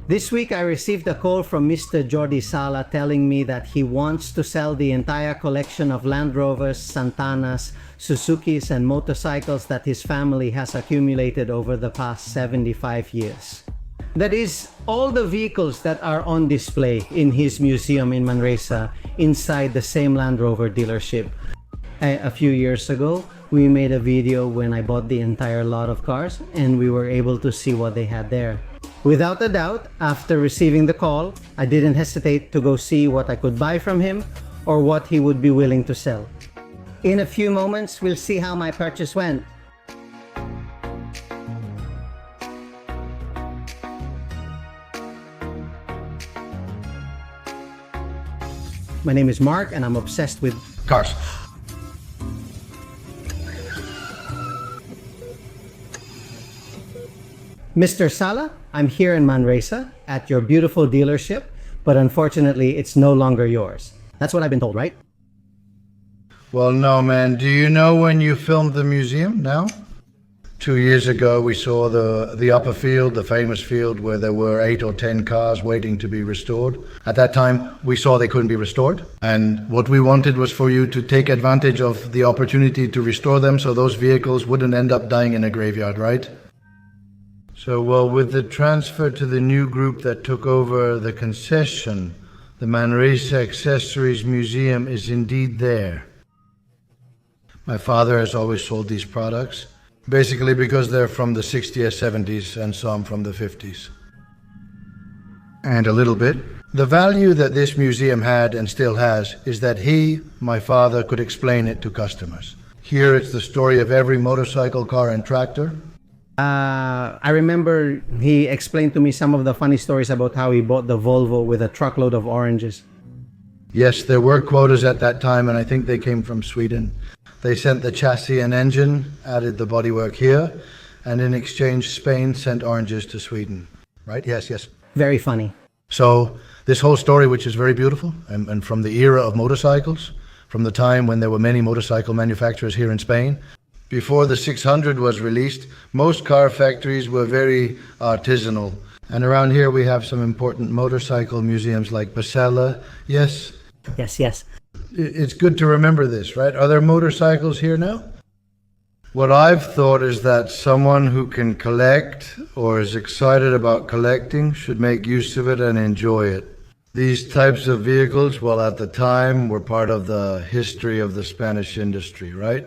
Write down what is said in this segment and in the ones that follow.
This week I received a call from Mr. Jordi Sala telling me that he wants to sell the entire collection of Land Rovers, Santanas, Suzukis and motorcycles that his family has accumulated over the past 75 years. That is, all the vehicles that are on display in his museum in Manresa inside the same Land Rover dealership. A few years ago, we made a video when I bought the entire lot of cars and we were able to see what they had there. Without a doubt, after receiving the call, I didn't hesitate to go see what I could buy from him or what he would be willing to sell. In a few moments, we'll see how my purchase went. My name is Mark and I'm obsessed with cars. Mr. Sala, I'm here in Manresa at your beautiful dealership, but unfortunately it's no longer yours. That's what I've been told, right? Well, no, man. Do you know when you filmed the museum now? 2 years ago, we saw the upper field, the famous field where there were 8 or 10 cars waiting to be restored. At that time, we saw they couldn't be restored. And what we wanted was for you to take advantage of the opportunity to restore them so those vehicles wouldn't end up dying in a graveyard, right? So, well, with the transfer to the new group that took over the concession, the Manresa Accessories Museum is indeed there. My father has always sold these products, basically because they're from the 60s, 70s, and some from the 50s. And a little bit. The value that this museum had and still has is that he, my father, could explain it to customers. Here it's the story of every motorcycle, car, and tractor. I remember he explained to me some of the funny stories about how he bought the Volvo with a truckload of oranges. Yes, there were quotas at that time, and I think they came from Sweden. They sent the chassis and engine, added the bodywork here, and in exchange, Spain sent oranges to Sweden. Right? Yes, yes. Very funny. So this whole story, which is very beautiful, and from the era of motorcycles, from the time when there were many motorcycle manufacturers here in Spain, before the 600 was released, most car factories were very artisanal. And around here we have some important motorcycle museums like Sala. Yes? Yes, yes. It's good to remember this, right? Are there motorcycles here now? What I've thought is that someone who can collect or is excited about collecting should make use of it and enjoy it. These types of vehicles, well, at the time, were part of the history of the Spanish industry, right?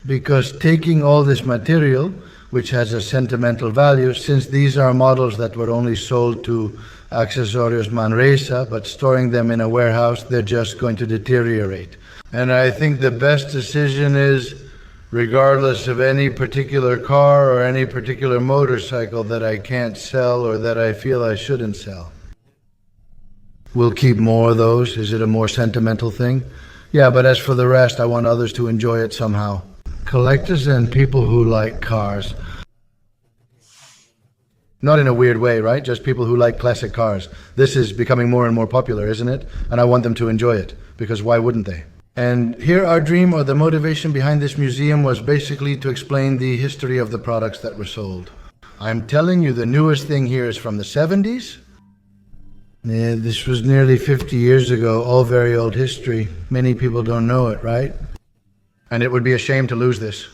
Because taking all this material, which has a sentimental value, since these are models that were only sold to Accesorios Manresa, but storing them in a warehouse, they're just going to deteriorate. And I think the best decision is, regardless of any particular car or any particular motorcycle that I can't sell or that I feel I shouldn't sell. We'll keep more of those. Is it a more sentimental thing? Yeah, but as for the rest, I want others to enjoy it somehow. Collectors and people who like cars. Not in a weird way, right? Just people who like classic cars. This is becoming more and more popular, isn't it? And I want them to enjoy it, because why wouldn't they? And here our dream, or the motivation behind this museum, was basically to explain the history of the products that were sold. I'm telling you, the newest thing here is from the 70s. Yeah, this was nearly 50 years ago, all very old history. Many people don't know it, right? And it would be a shame to lose this.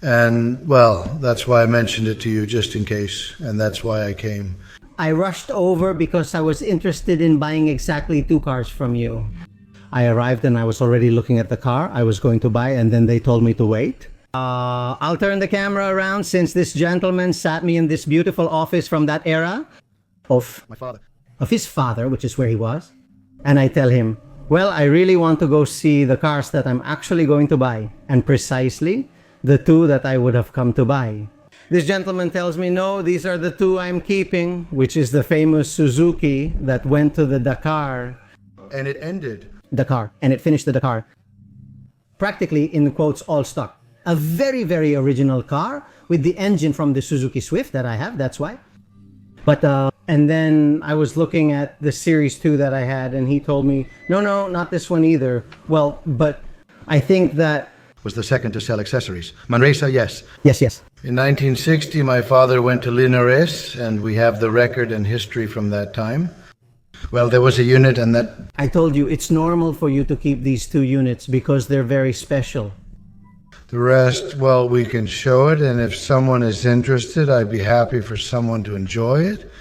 And, well, that's why I mentioned it to you, just in case. And that's why I came. I rushed over because I was interested in buying exactly 2 cars from you. I arrived and I was already looking at the car I was going to buy, and then they told me to wait. I'll turn the camera around since this gentleman sat me in this beautiful office from that era of My father. Of his father, which is where he was. And I tell him, well, I really want to go see the cars that I'm actually going to buy, and precisely the 2 that I would have come to buy. This gentleman tells me, no, these are the 2 I'm keeping, which is the famous Suzuki that went to the Dakar. And it ended. Dakar, and it finished the Dakar. Practically, in quotes, all stock. A very, very original car with the engine from the Suzuki Swift that I have, that's why. But, and then I was looking at the Series 2 that I had, and he told me, no, not this one either. Well, but I think that... Was the second to sell accessories. Manresa, yes. Yes. In 1960, my father went to Linares, and we have the record and history from that time. Well, there was a unit and that... I told you, it's normal for you to keep these two units because they're very special. The rest, well, we can show it, and if someone is interested, I'd be happy for someone to enjoy it.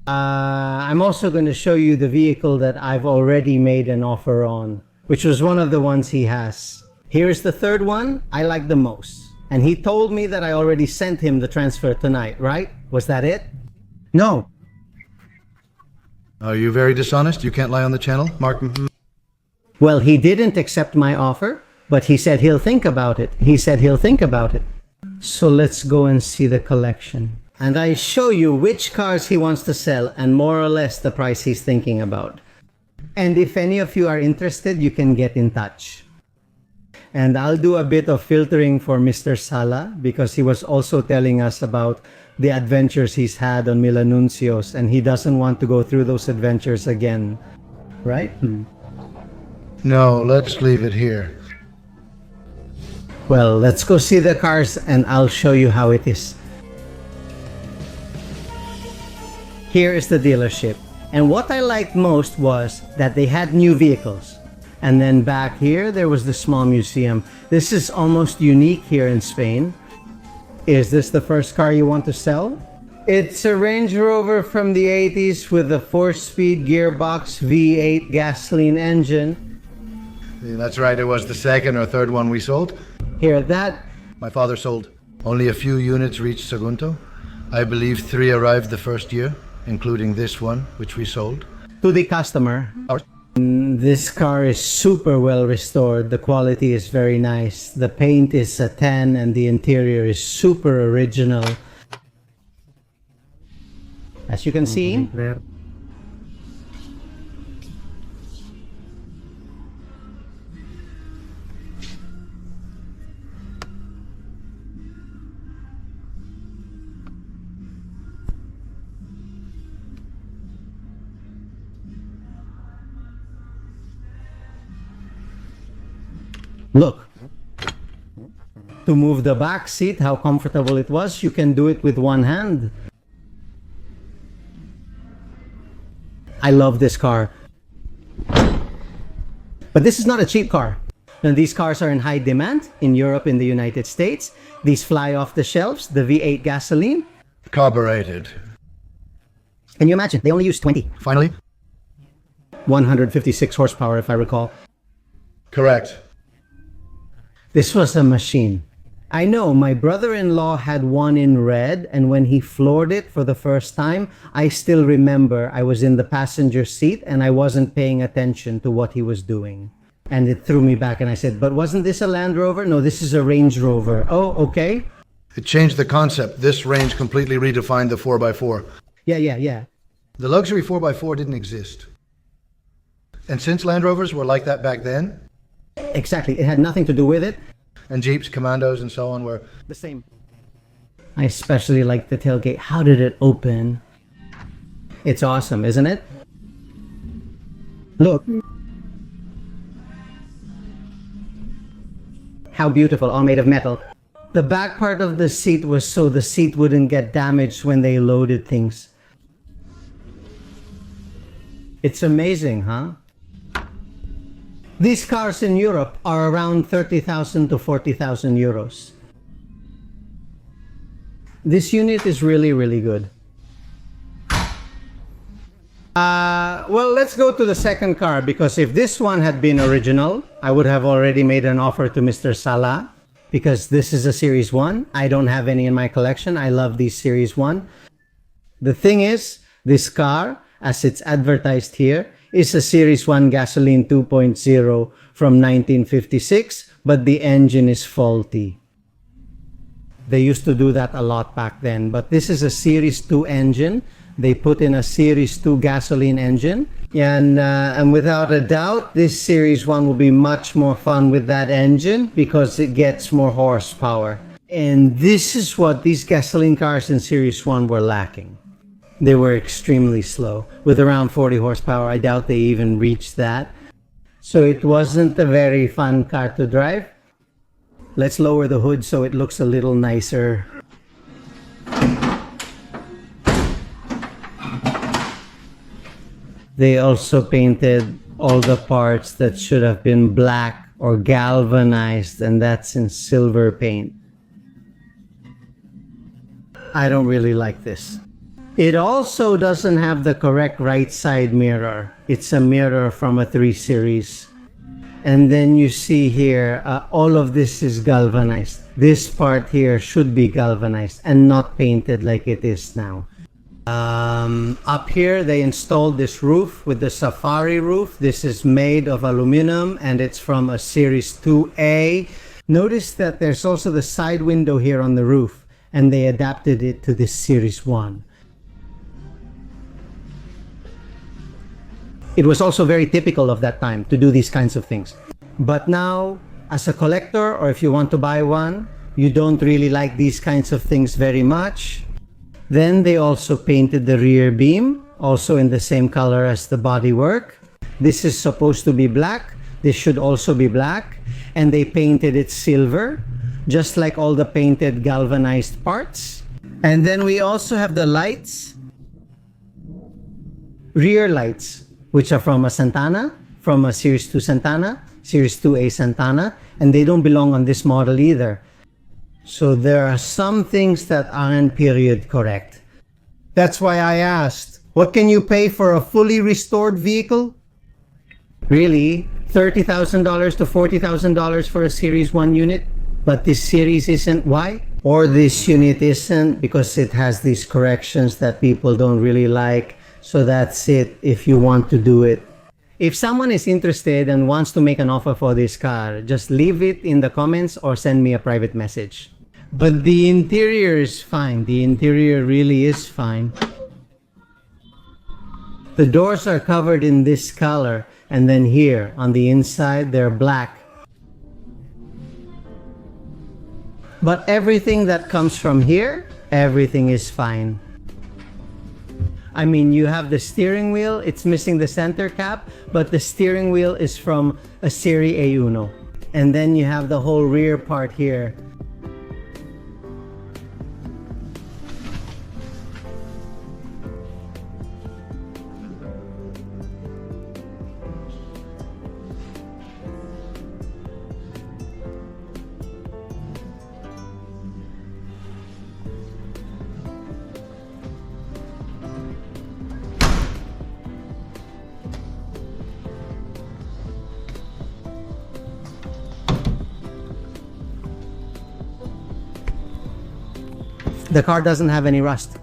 I'm also going to show you the vehicle that I've already made an offer on, which was one of the ones he has. Here's the third one I like the most. And he told me that I already sent him the transfer tonight, right? Was that it? No. Are you very dishonest? You can't lie on the channel, Mark? Well, he didn't accept my offer, but he said he'll think about it. He said he'll think about it. So let's go and see the collection. And I show you which cars he wants to sell and more or less the price he's thinking about. And if any of you are interested, you can get in touch. And I'll do a bit of filtering for Mr. Sala because he was also telling us about the adventures he's had on Milanuncios and he doesn't want to go through those adventures again. Right? No, let's leave it here. Well, let's go see the cars and I'll show you how it is. Here is the dealership. And what I liked most was that they had new vehicles. And then back here, there was the small museum. This is almost unique here in Spain. Is this the first car you want to sell? It's a Range Rover from the 80s with a 4-speed gearbox V8 gasoline engine. That's right, it was the second or third one we sold. Here, that... My father sold. Only a few units reached Sagunto. I believe 3 arrived the first year, including this one, which we sold. To the customer. This car is super well restored. The quality is very nice. The paint is a 10 and the interior is super original. As you can see, look, to move the back seat, how comfortable it was. You can do it with one hand. I love this car. But this is not a cheap car. And these cars are in high demand in Europe, in the United States. These fly off the shelves, the V8 gasoline. Carbureted. Can you imagine? They only use 20. Finally? 156 horsepower, if I recall. Correct. This was a machine. I know, my brother-in-law had one in red, and when he floored it for the first time, I still remember I was in the passenger seat and I wasn't paying attention to what he was doing. And it threw me back and I said, but wasn't this a Land Rover? No, this is a Range Rover. Oh, okay. It changed the concept. This range completely redefined the 4x4. Yeah. The luxury 4x4 didn't exist. And since Land Rovers were like that back then, Exactly, it had nothing to do with it. and Jeeps, Commandos, and so on were... The same. I especially like the tailgate. How did it open? It's awesome, isn't it? Look. How beautiful, all made of metal. The back part of the seat was so the seat wouldn't get damaged when they loaded things. It's amazing, huh? These cars in Europe are around 30,000 to 40,000 euros. This unit is really, really good. Well, let's go to the second car, because if this one had been original, I would have already made an offer to Mr. Sala, because this is a Series 1. I don't have any in my collection. I love these Series 1. The thing is, this car, as it's advertised here, is a Series 1 gasoline 2.0 from 1956, but the engine is faulty. They used to do that a lot back then, but this is a Series 2 engine. They put in a Series 2 gasoline engine, and without a doubt, this Series 1 will be much more fun with that engine because it gets more horsepower. And this is what these gasoline cars in Series 1 were lacking. They were extremely slow. With around 40 horsepower, I doubt they even reached that. So it wasn't a very fun car to drive. Let's lower the hood so it looks a little nicer. They also painted all the parts that should have been black or galvanized, and that's in silver paint. I don't really like this. It also doesn't have the correct right side mirror. It's a mirror from a 3 Series. And then you see here, all of this is galvanized. This part here should be galvanized and not painted like it is now. Up here they installed this roof with the safari roof. This is made of aluminum and it's from a Series 2A. Notice that there's also the side window here on the roof, and they adapted it to this Series 1. It was also very typical of that time to do these kinds of things. But now, as a collector, or if you want to buy one, you don't really like these kinds of things very much. Then they also painted the rear beam, also in the same color as the bodywork. This is supposed to be black. This should also be black. And they painted it silver, just like all the painted galvanized parts. And then we also have the lights, rear lights, which are from a Santana, from a Series 2 Santana, Series 2A Santana, and they don't belong on this model either. So there are some things that aren't period correct. That's why I asked, what can you pay for a fully restored vehicle? Really? $30,000 to $40,000 for a Series 1 unit? But this series isn't. Why? Or this unit isn't because it has these corrections that people don't really like. So that's it if you want to do it. If someone is interested and wants to make an offer for this car, just leave it in the comments or send me a private message. But the interior is fine. The interior really is fine. The doors are covered in this color, and then here on the inside they're black. But everything that comes from here, everything is fine. I mean, you have the steering wheel, it's missing the center cap, but the steering wheel is from a Serie A Uno. And then you have the whole rear part here. The car doesn't have any rust.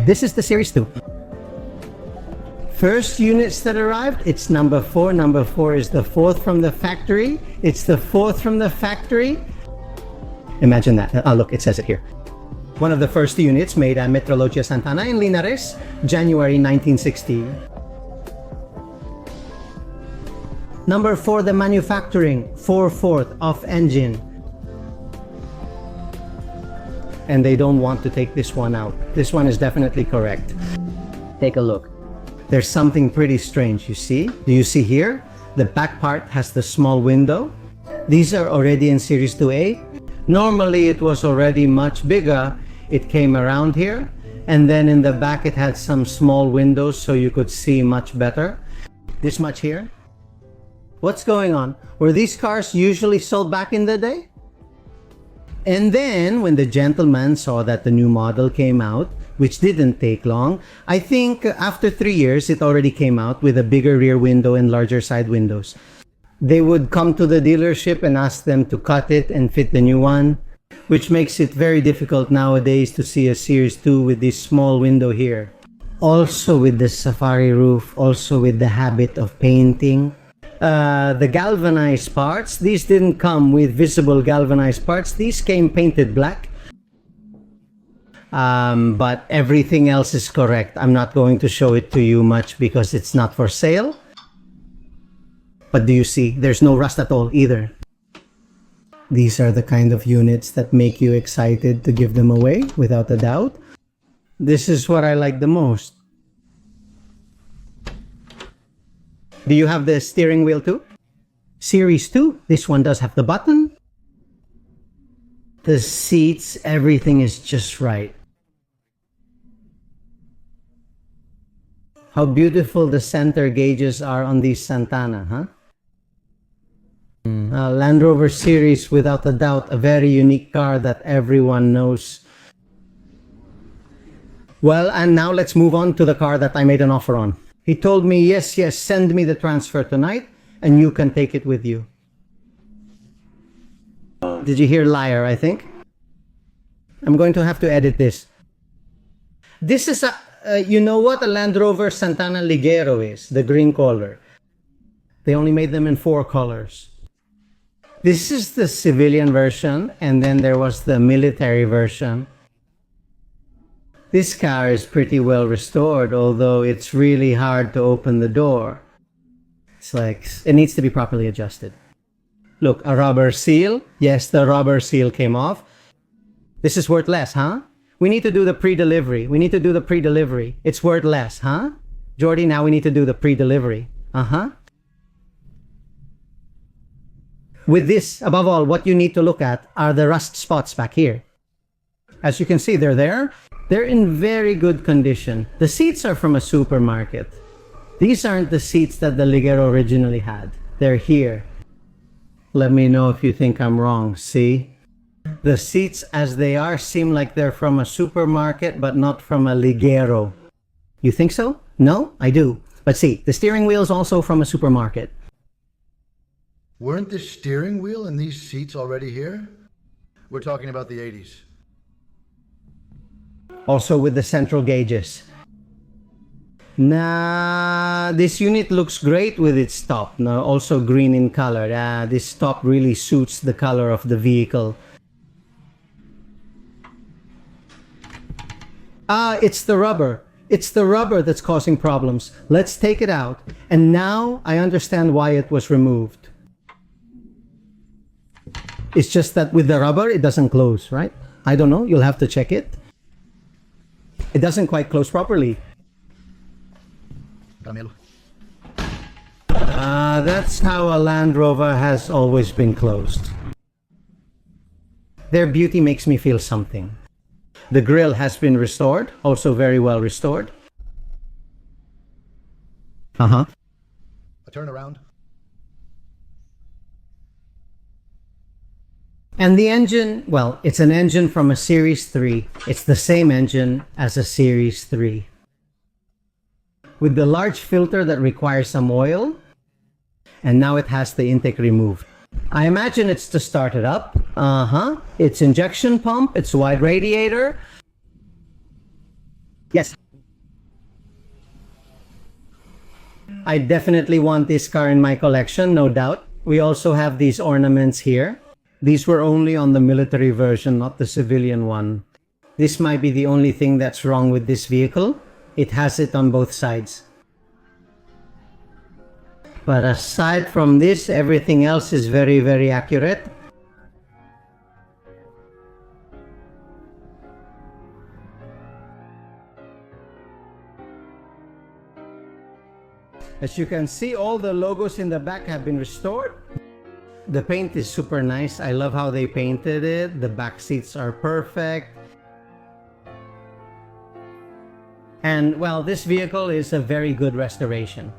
This is the Series 2. First units that arrived, it's number 4. Number 4 is the 4th from the factory. It's the 4th from the factory. Imagine that. Oh, look, it says it here. One of the first units made at Metrologia Santana in Linares, January 1960. Number 4, the manufacturing, 4/4 off engine. And they don't want to take this one out. This one is definitely correct. Take a look. There's something pretty strange, you see? Do you see here? The back part has the small window. These are already in Series 2A. Normally it was already much bigger. It came around here, and then in the back it had some small windows so you could see much better. This much here. What's going on? Were these cars usually sold back in the day? And then, when the gentleman saw that the new model came out, which didn't take long, I think after 3 years, it already came out with a bigger rear window and larger side windows. They would come to the dealership and ask them to cut it and fit the new one, which makes it very difficult nowadays to see a Series 2 with this small window here. Also with the safari roof, also with the habit of painting. The galvanized parts, these didn't come with visible galvanized parts. These came painted black. But everything else is correct. I'm not going to show it to you much because it's not for sale. But do you see? There's no rust at all either. These are the kind of units that make you excited to give them away, without a doubt. This is what I like the most. Do you have the steering wheel too? Series 2. This one does have the button. The seats, everything is just right. How beautiful the center gauges are on these Santana, huh? Land Rover series, without a doubt, a very unique car that everyone knows. Well, and now let's move on to the car that I made an offer on. He told me, yes, send me the transfer tonight and you can take it with you. Did you hear liar, I think? I'm going to have to edit this. This is you know what a Land Rover Santana Ligero is, the green color. They only made them in 4 colors. This is the civilian version, and then there was the military version. This car is pretty well restored, although it's really hard to open the door. It's like, it needs to be properly adjusted. Look, a rubber seal. Yes, the rubber seal came off. This is worth less, huh? We need to do the pre-delivery. It's worth less, huh? Jordy, now we need to do the pre-delivery. With this, above all, what you need to look at are the rust spots back here. As you can see, they're there. They're in very good condition. The seats are from a supermarket. These aren't the seats that the Ligero originally had. They're here. Let me know if you think I'm wrong. See? The seats as they are seem like they're from a supermarket, but not from a Ligero. You think so? No? I do. But see, the steering wheel is also from a supermarket. Weren't the steering wheel and these seats already here? We're talking about the 80s. Also with the central gauges. Nah, this unit looks great with its top. No, also green in color. This top really suits the color of the vehicle. It's the rubber. It's the rubber that's causing problems. Let's take it out. And now I understand why it was removed. It's just that with the rubber, it doesn't close, right? I don't know. You'll have to check it. It doesn't quite close properly. That's how a Land Rover has always been closed. Their beauty makes me feel something. The grille has been restored, also very well restored. A turnaround. And the engine, well, it's an engine from a Series 3. It's the same engine as a Series 3. With the large filter that requires some oil, and now it has the intake removed. I imagine it's to start it up. It's injection pump, it's wide radiator. Yes. I definitely want this car in my collection, no doubt. We also have these ornaments here. These were only on the military version, not the civilian one. This might be the only thing that's wrong with this vehicle. It has it on both sides. But aside from this, everything else is very, very accurate. As you can see, all the logos in the back have been restored. The paint is super nice. I love how they painted it. The back seats are perfect. And well, this vehicle is a very good restoration.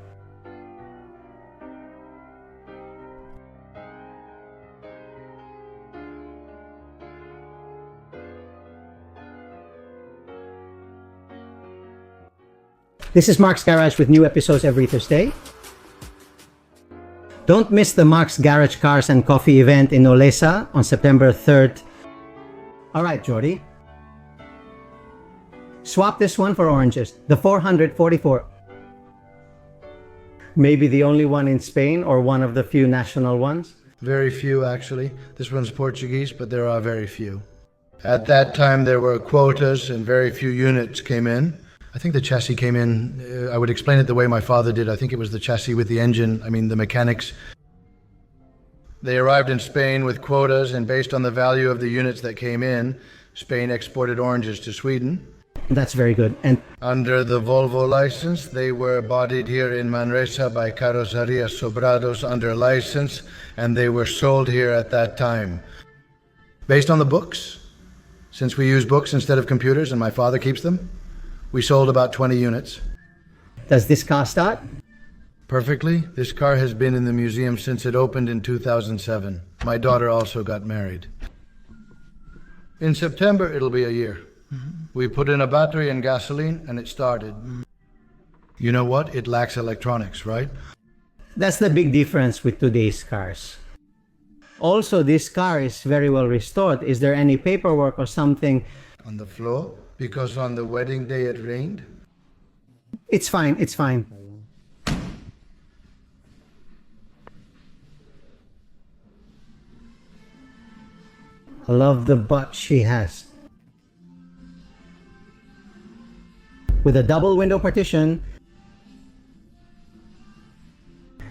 This is Mark's Garage with new episodes every Thursday. Don't miss the Mark's Garage Cars and Coffee event in Olesa on September 3rd. Alright, Jordy. Swap this one for oranges. The 444. Maybe the only one in Spain or one of the few national ones? Very few, actually. This one's Portuguese, but there are very few. At that time, there were quotas and very few units came in. I think the chassis came in, I would explain it the way my father did. I think it was the chassis with the engine, the mechanics. They arrived in Spain with quotas, and based on the value of the units that came in, Spain exported oranges to Sweden. That's very good. And Under the Volvo license, they were bodied here in Manresa by Carrozzeria Sobrados under license, and they were sold here at that time. Based on the books, since we use books instead of computers and my father keeps them, we sold about 20 units. does this car start? Perfectly. This car has been in the museum since it opened in 2007. My daughter also got married. In September, it'll be a year. We put in a battery and gasoline, and it started. You know what? It lacks electronics, right? That's the big difference with today's cars. Also, this car is very well restored. Is there any paperwork or something? On the floor, because on the wedding day it rained. It's fine, it's fine. I love the butt she has. With a double window partition,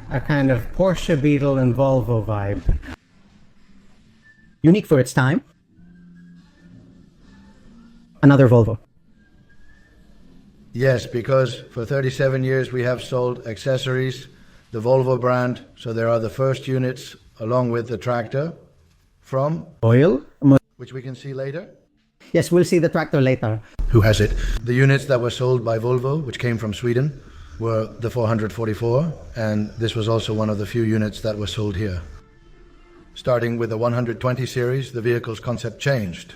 a kind of Porsche Beetle and Volvo vibe. Unique for its time. Another Volvo. Yes, because for 37 years we have sold accessories, the Volvo brand, so there are the first units along with the tractor from, Oil? which we can see later. Yes, we'll see the tractor later. Who has it? The units that were sold by Volvo, which came from Sweden, were the 444, and this was also one of the few units that were sold here. Starting with the 120 series, the vehicle's concept changed.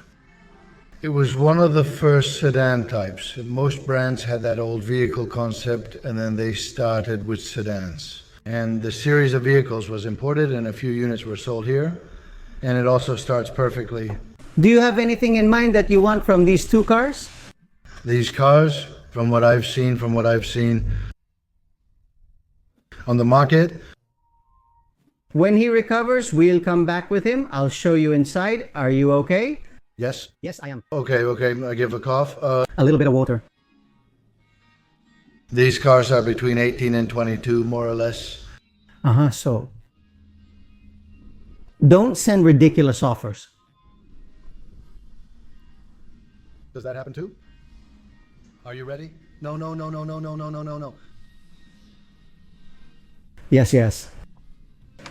It was one of the first sedan types. Most brands had that old vehicle concept, and then they started with sedans. And the series of vehicles was imported, and a few units were sold here, and it also starts perfectly. Do you have anything in mind that you want from these two cars? These cars, from what I've seen on the market. When he recovers, we'll come back with him. I'll show you inside. Are you okay? Yes? Yes, I am. Okay, I give a cough. A little bit of water. These cars are between 18 and 22, more or less. So. Don't send ridiculous offers. Does that happen too? Are you ready? No. Yes.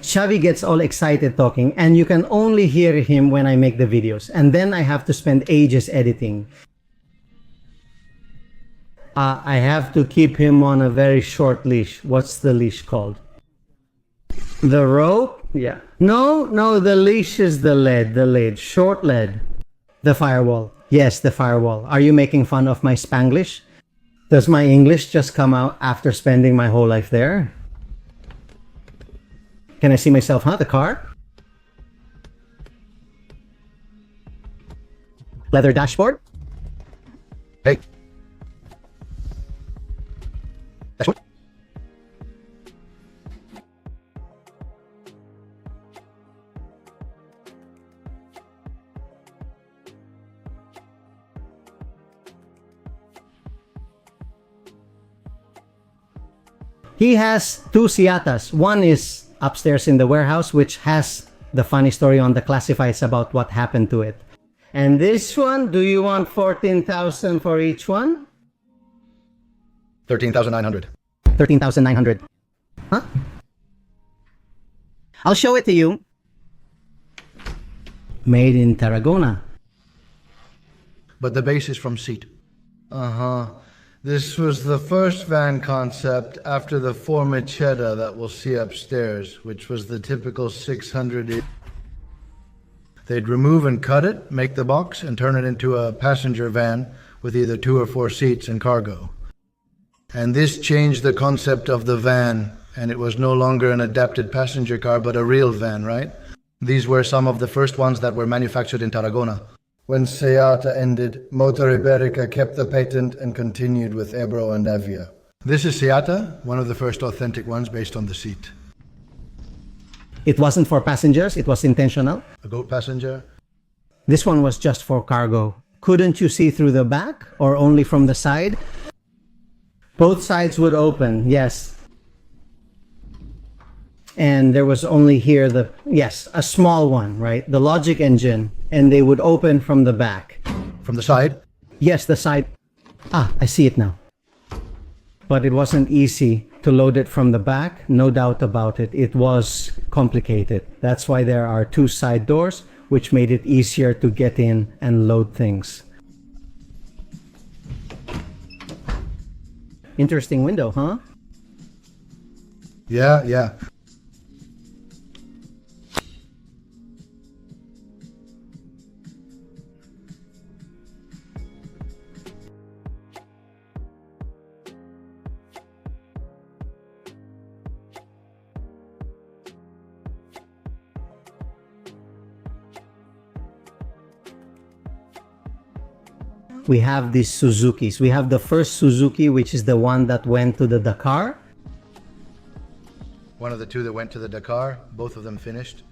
Xavi gets all excited talking, and you can only hear him when I make the videos, and then I have to spend ages editing. I have to keep him on a very short leash. What's the leash called? The rope? Yeah. No, the leash is the lead, short lead. The firewall. Yes, the firewall. Are you making fun of my Spanglish? Does my English just come out after spending my whole life there? Can I see myself, the car? Leather dashboard? Hey. Dashboard? He has two Siatas. One is upstairs in the warehouse, which has the funny story on the classifieds about what happened to it. And this one, do you want 14,000 for each one? 13,900. 13,900. Huh? I'll show it to you. Made in Tarragona. But the base is from Seat. This was the first van concept after the Formicetta that we'll see upstairs, which was the typical 600. They'd remove and cut it, make the box, and turn it into a passenger van with either 2 or 4 seats and cargo. And this changed the concept of the van, and it was no longer an adapted passenger car, but a real van, right? These were some of the first ones that were manufactured in Tarragona. When Seata ended, Motor Iberica kept the patent and continued with Ebro and Avia. This is Siata, one of the first authentic ones based on the seat. It wasn't for passengers, it was intentional. A goat passenger. This one was just for cargo. Couldn't you see through the back or only from the side? Both sides would open, yes. And there was only here a small one, right? The logic engine, and they would open from the back. From the side? Yes, the side. I see it now. But it wasn't easy to load it from the back, no doubt about it. It was complicated. That's why there are two side doors, which made it easier to get in and load things. Interesting window, huh? Yeah. We have these Suzukis. We have the first Suzuki, which is the one that went to the Dakar. One of the two that went to the Dakar, both of them finished.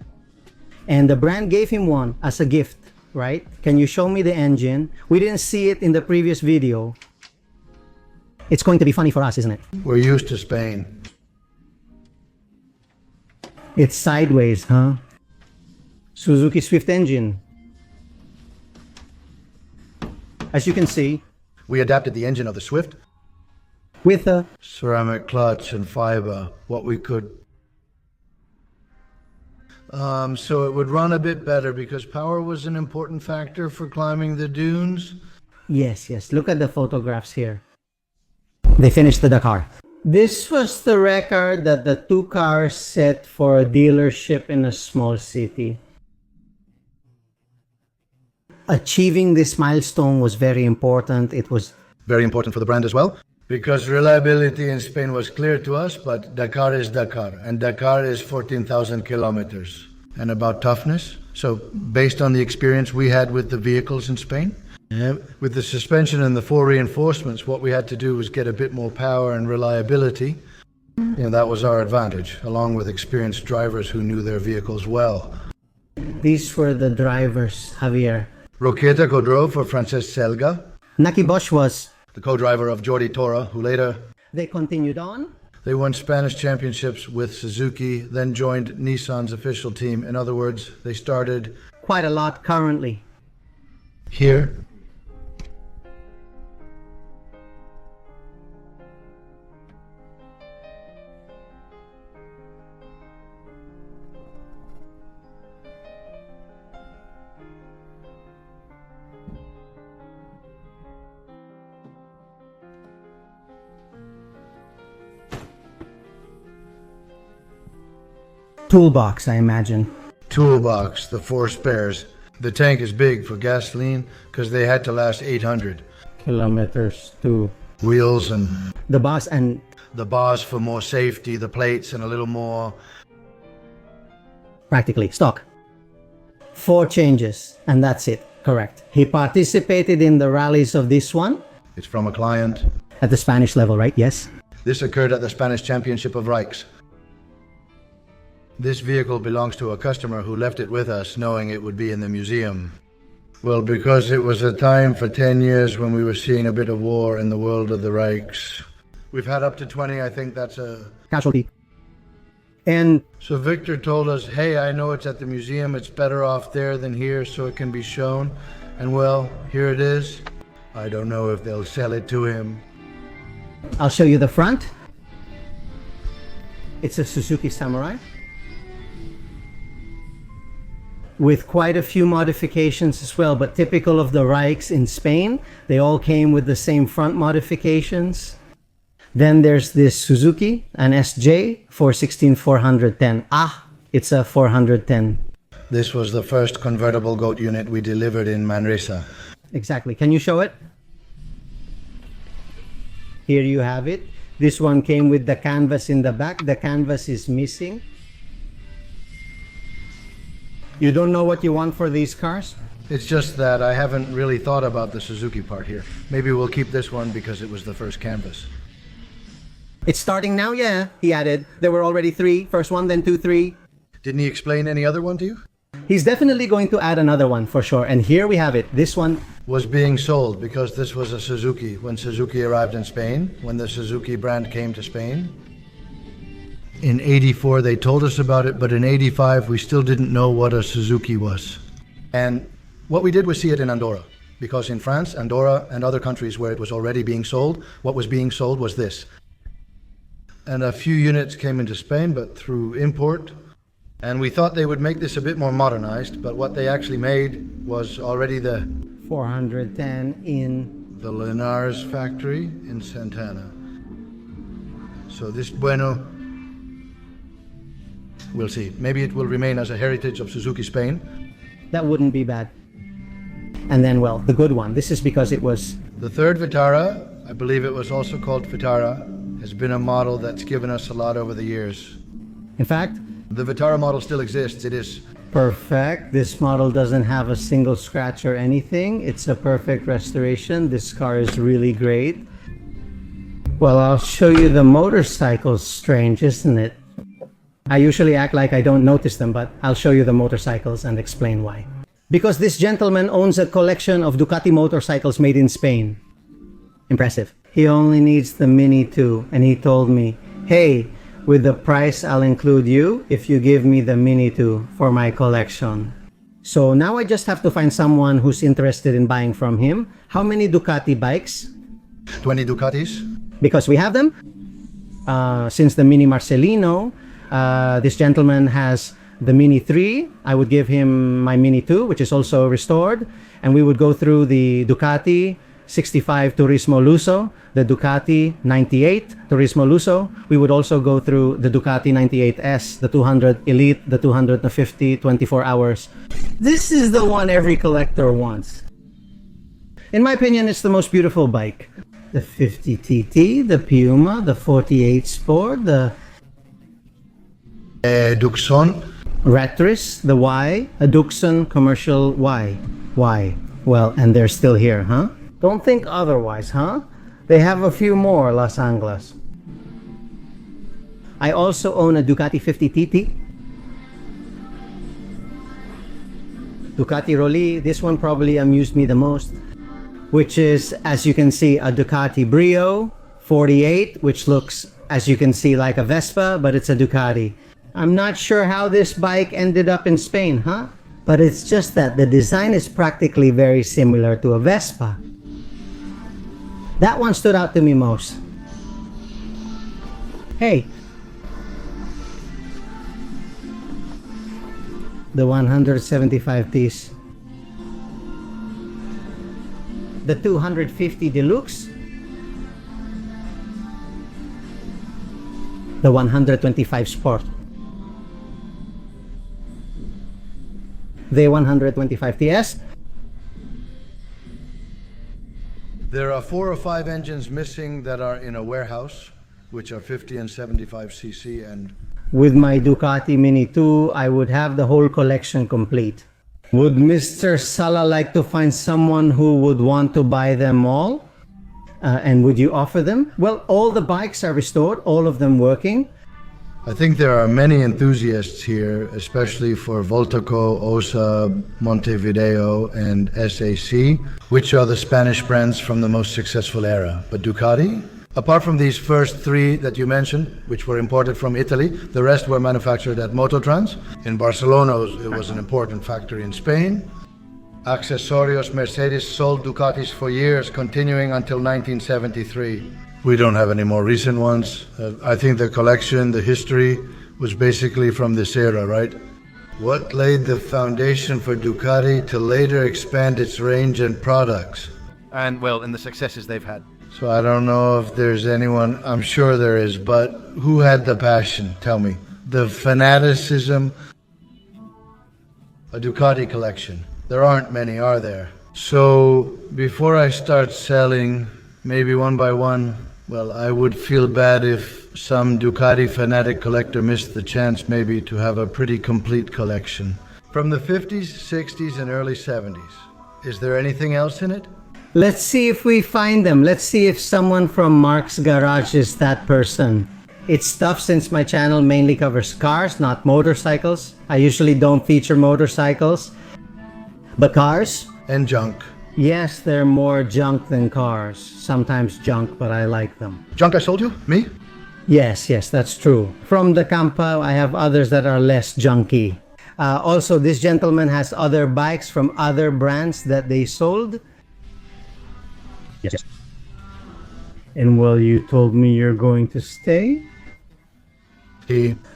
And the brand gave him one as a gift, right? Can you show me the engine? We didn't see it in the previous video. It's going to be funny for us, isn't it? We're used to Spain. It's sideways, huh? Suzuki Swift engine. As you can see, we adapted the engine of the Swift with a ceramic clutch and fiber, what we could. So it would run a bit better because power was an important factor for climbing the dunes. Yes. Look at the photographs here. They finished the Dakar. This was the record that the two cars set for a dealership in a small city. Achieving this milestone was very important. It was very important for the brand as well, because reliability in Spain was clear to us, but Dakar is Dakar, and Dakar is 14,000 kilometers. And about toughness, so based on the experience we had with the vehicles in Spain, with the suspension and the four reinforcements, what we had to do was get a bit more power and reliability. That was our advantage, along with experienced drivers who knew their vehicles well. These were the drivers, Javier. Roqueta co-drove for Francesc Selga. Naki Bosch was the co-driver of Jordi Torra, who later... They continued on. They won Spanish championships with Suzuki, then joined Nissan's official team. In other words, they started... quite a lot currently. Here. Toolbox, I imagine. Toolbox, the four spares. The tank is big for gasoline because they had to last 800 kilometers too. Wheels and the bars for more safety, the plates and a little more. Practically stock. 4 changes and that's it. Correct. He participated in the rallies of this one. It's from a client. At the Spanish level, right? Yes. This occurred at the Spanish Championship of Rijks. This vehicle belongs to a customer who left it with us knowing it would be in the museum. Well, because it was a time for 10 years when we were seeing a bit of war in the world of the Rijks. We've had up to 20, I think that's a... casualty. And... So Victor told us, hey, I know it's at the museum, it's better off there than here so it can be shown. And well, here it is. I don't know if they'll sell it to him. I'll show you the front. It's a Suzuki Samurai. With quite a few modifications as well, but typical of the Rijks in Spain, they all came with the same front modifications. Then there's this Suzuki, an SJ 416-410. It's a 410. This was the first convertible goat unit we delivered in Manresa. Exactly. Can you show it? Here you have it. This one came with the canvas in the back. The canvas is missing. You don't know what you want for these cars? It's just that I haven't really thought about the Suzuki part here. Maybe we'll keep this one because it was the first canvas. It's starting now, yeah, he added. There were already 3. First one, then 2, 3. Didn't he explain any other one to you? He's definitely going to add another one for sure. And here we have it. This one Was being sold because this was a Suzuki when Suzuki arrived in Spain, when the Suzuki brand came to Spain. In 84 they told us about it, but in 85 we still didn't know what a Suzuki was. And what we did was see it in Andorra, because in France, Andorra and other countries where it was already being sold, what was being sold was this. And a few units came into Spain, but through import. And we thought they would make this a bit more modernized, but what they actually made was already the 410 in the Linares factory in Santana. So this Bueno, we'll see. Maybe it will remain as a heritage of Suzuki Spain. that wouldn't be bad. And then, well, the good one. This is because it was The third Vitara, I believe it was also called Vitara, has been a model that's given us a lot over the years. in fact The Vitara model still exists. It is perfect. This model doesn't have a single scratch or anything. It's a perfect restoration. This car is really great. Well, I'll show you the motorcycles. Strange, isn't it? I usually act like I don't notice them, but I'll show you the motorcycles and explain why. Because this gentleman owns a collection of Ducati motorcycles made in Spain. Impressive. He only needs the Mini 2, and he told me, hey, with the price I'll include you if you give me the Mini 2 for my collection. So now I just have to find someone who's interested in buying from him. How many Ducati bikes? 20 Ducatis. Because we have them. Since the Mini Marcelino, this gentleman has the Mini 3. I would give him my Mini 2, which is also restored. And we would go through the Ducati 65 Turismo Lusso, the Ducati 98 Turismo Lusso. We would also go through the Ducati 98S, the 200 Elite, the 250 24 hours. This is the one every collector wants. In my opinion, it's the most beautiful bike. The 50 TT, the Puma, the 48 Sport, the Duxon. Ratris, the Y, a Duxon commercial Y. Why? Well, and they're still here, huh? Don't think otherwise, huh? They have a few more, Los Angeles. I also own a Ducati 50 TT. Ducati Rolli, this one probably amused me the most, which is, as you can see, a Ducati Brio 48, which looks, as you can see, like a Vespa, but it's a Ducati. I'm not sure how this bike ended up in Spain, huh? But it's just that the design is practically very similar to a Vespa. That one stood out to me most. Hey, the 175 piece. The 250 Deluxe. The 125 Sport. The 125 TS. There are 4 or 5 engines missing that are in a warehouse, which are 50 and 75 cc, and With my Ducati Mini 2, I would have the whole collection complete. Would Mr. Sala like to find someone who would want to buy them all? And would you offer them? Well, all the bikes are restored, all of them working. I think there are many enthusiasts here, especially for Voltaco, Osa, Montevideo, and SAC, which are the Spanish brands from the most successful era. But Ducati, apart from these first 3 that you mentioned, which were imported from Italy, the rest were manufactured at Mototrans. In Barcelona, it was an important factory in Spain. Accessorios Mercedes sold Ducatis for years, continuing until 1973. We don't have any more recent ones. I think the collection, the history, was basically from this era, right? What laid the foundation for Ducati to later expand its range and products? And, well, in the successes they've had. So I don't know if there's anyone, I'm sure there is, but who had the passion? Tell me. The fanaticism? A Ducati collection. There aren't many, are there? So before I start selling, maybe one by one, well, I would feel bad if some Ducati fanatic collector missed the chance maybe to have a pretty complete collection. From the 50s, 60s, and early 70s. Is there anything else in it? Let's see if we find them. Let's see if someone from Mark's garage is that person. It's tough since my channel mainly covers cars, not motorcycles. I usually don't feature motorcycles. But cars? And junk. Yes, they're more junk than cars. Sometimes junk, but I like them. Junk I sold you? Me? Yes, that's true. From the Campa, I have others that are less junky. Also, this gentleman has other bikes from other brands that they sold. Yes. And well, you told me you're going to stay?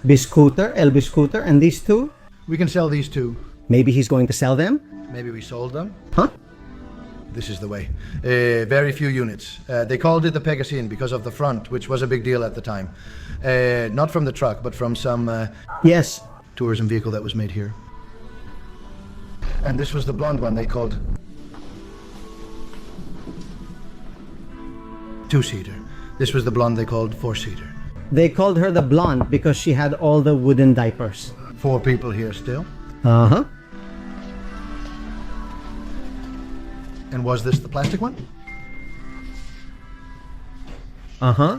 Biscúter, El Biscúter, and these two? We can sell these two. Maybe he's going to sell them? Maybe we sold them. Huh? This is the way. Very few units. They called it the Pegasin because of the front, which was a big deal at the time. Not from the truck, but from some Yes. tourism vehicle that was made here. And this was the blonde one they called two-seater. This was the blonde they called four-seater. They called her the blonde because she had all the wooden diapers. 4 people here still. Uh-huh. And was this the plastic one? Uh-huh.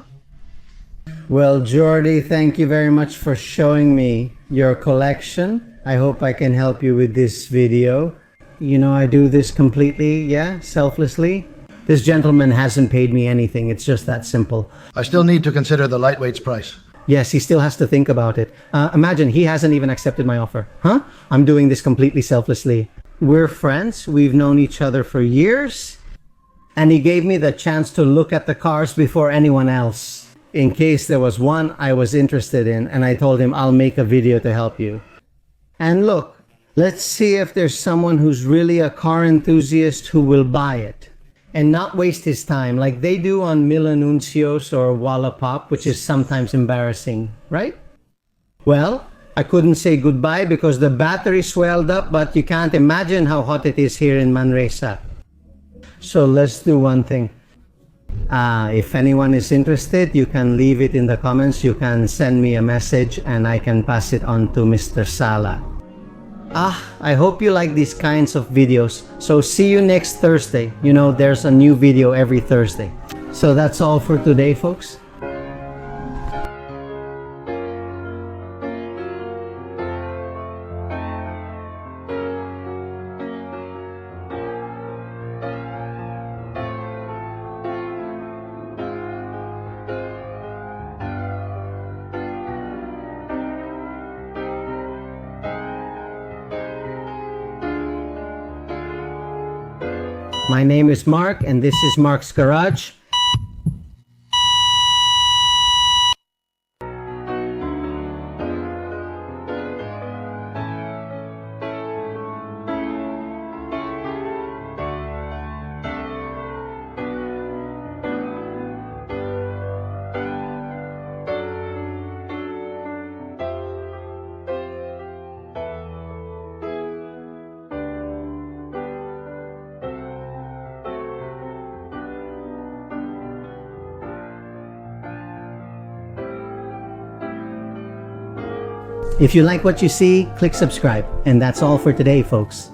Well, Jordi, thank you very much for showing me your collection. I hope I can help you with this video. You know, I do this completely, selflessly. This gentleman hasn't paid me anything. It's just that simple. I still need to consider the lightweight's price. Yes, he still has to think about it. Imagine, he hasn't even accepted my offer. Huh? I'm doing this completely selflessly. We're friends. We've known each other for years. And he gave me the chance to look at the cars before anyone else, in case there was one I was interested in. And I told him, I'll make a video to help you. And look, let's see if there's someone who's really a car enthusiast who will buy it and not waste his time like they do on Mil Anuncios or Wallapop, which is sometimes embarrassing, right? Well, I couldn't say goodbye because the battery swelled up, but you can't imagine how hot it is here in Manresa. So let's do one thing. If anyone is interested, you can leave it in the comments. You can send me a message and I can pass it on to Mr. Sala. I hope you like these kinds of videos. So see you next Thursday. You know, there's a new video every Thursday. So that's all for today, folks. My name is Mark, and this is Mark's Garage. If you like what you see, click subscribe. And that's all for today, folks.